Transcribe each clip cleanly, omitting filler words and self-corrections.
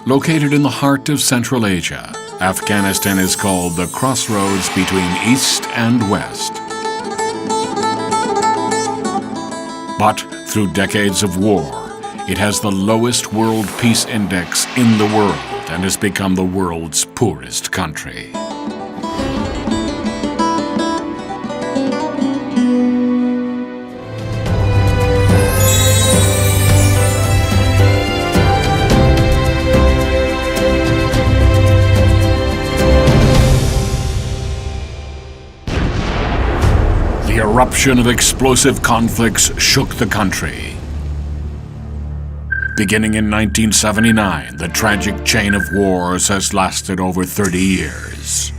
Located in the heart of Central Asia, Afghanistan is called the crossroads between East and West. But through decades of war, it has the lowest World Peace Index in the world and has become the world's poorest country. The eruption of explosive conflicts shook the country. Beginning in 1979, the tragic chain of wars has lasted over 30 years.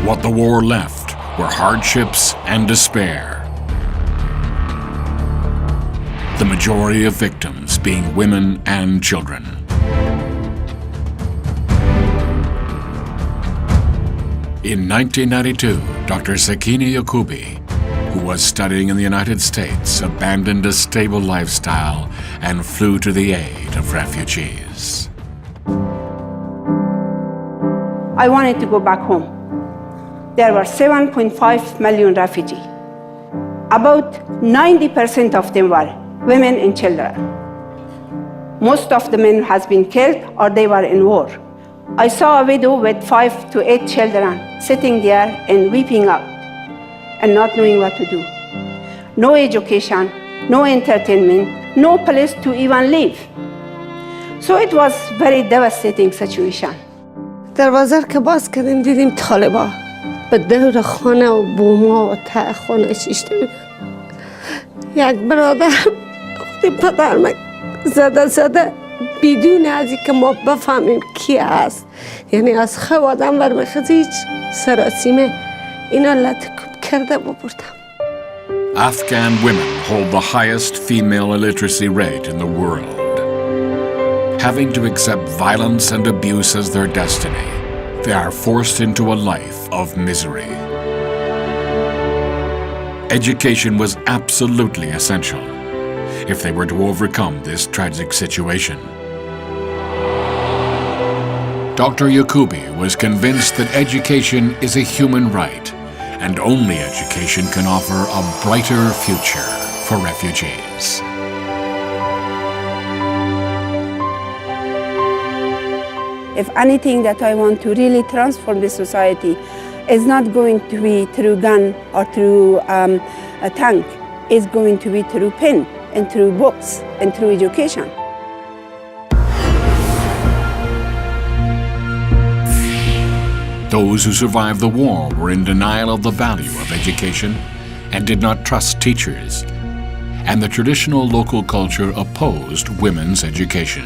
What the war left were hardships and despair. The majority of victims being women and children. In 1992, Dr. Sakena Yacoobi, who was studying in the United States, abandoned a stable lifestyle and flew to the aid of refugees. I wanted to go back home. There were 7.5 million refugees. About 90% of them were women and children. Most of the men has been killed or they were in war. I saw a widow with 5 to 8 children sitting there and weeping up and not knowing what to do. No education, no entertainment, no place to even live. So it was a very devastating situation. دروازه که باز کردیم دیدیم طالبا به دور خانه و بوما و ته خانه شیشته بودن. یک برادر خودی پدر من زده بدون از اینکه ما بفهمیم کی است، یعنی از خو آدم برمیخواد هیچ سراسیمه اینا لطکوب کرده ببردم. Afghan women hold the highest female illiteracy rate in the world. Having to accept violence and abuse as their destiny, they are forced into a life of misery. Education was absolutely essential if they were to overcome this tragic situation. Dr. Yacoobi was convinced that education is a human right, and only education can offer a brighter future for refugees. If anything that I want to really transform the society is not going to be through gun or through a tank, it's going to be through pen and through books and through education. Those who survived the war were in denial of the value of education and did not trust teachers, and the traditional local culture opposed women's education.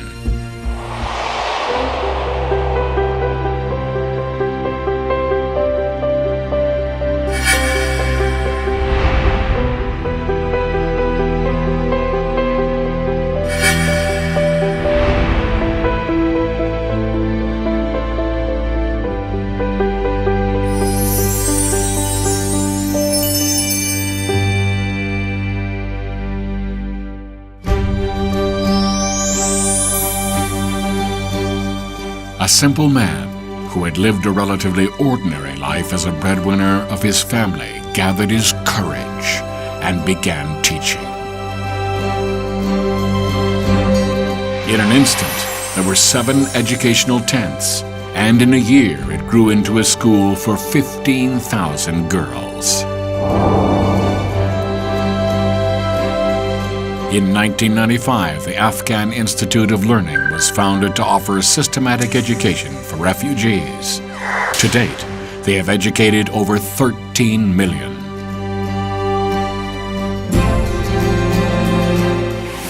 A simple man who had lived a relatively ordinary life as a breadwinner of his family gathered his courage and began teaching. In an instant, there were 7 educational tents, and in a year it grew into a school for 15,000 girls. In 1995, the Afghan Institute of Learning was founded to offer systematic education for refugees. To date, they have educated over 13 million.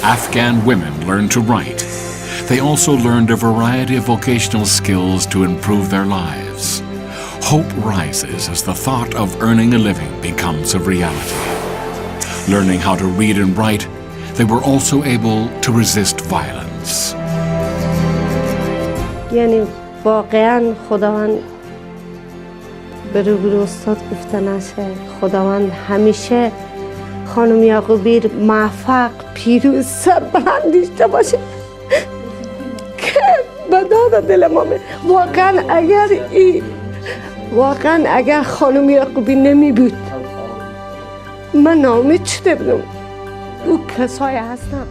Afghan women learned to write. They also learned a variety of vocational skills to improve their lives. Hope rises as the thought of earning a living becomes a reality. Learning how to read and write, they were also able to resist violence. یعنی واقعا خداوند به روبرو استاد گفته نشه. خداوند همیشه خانم یعقوبی موفق، پیروز، سربلند داشته باشه که به داد دل ما واقعا اگر خانم یعقوبی نمی بود من ناامید شده بودم. او کسای هستم.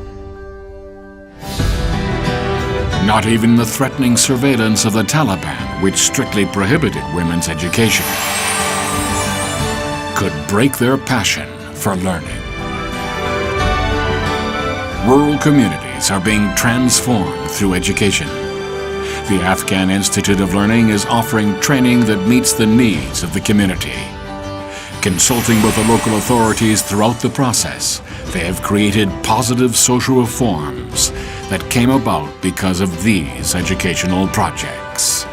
Not even the threatening surveillance of the Taliban, which strictly prohibited women's education, could break their passion for learning. Rural communities are being transformed through education. The Afghan Institute of Learning is offering training that meets the needs of the community. Consulting with the local authorities throughout the process, they have created positive social reforms that came about because of these educational projects.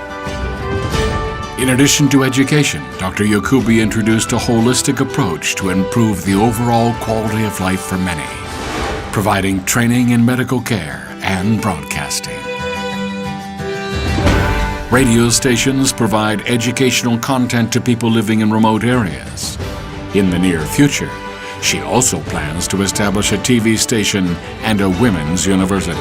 In addition to education, Dr. Yacoobi introduced a holistic approach to improve the overall quality of life for many, providing training in medical care and broadcasting. Radio stations provide educational content to people living in remote areas. In the near future, she also plans to establish a TV station and a women's university.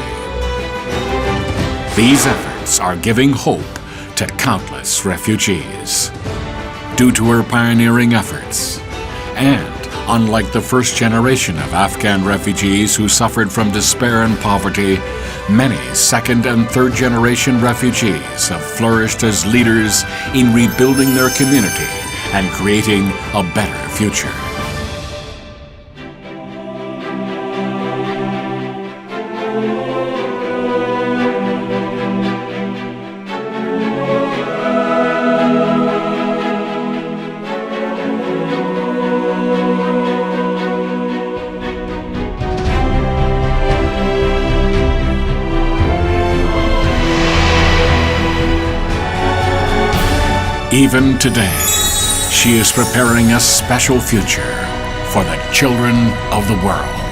These efforts are giving hope to countless refugees. Due to her pioneering efforts, and unlike the first generation of Afghan refugees who suffered from despair and poverty, many second and third generation refugees have flourished as leaders in rebuilding their community and creating a better future. Even today, she is preparing a special future for the children of the world.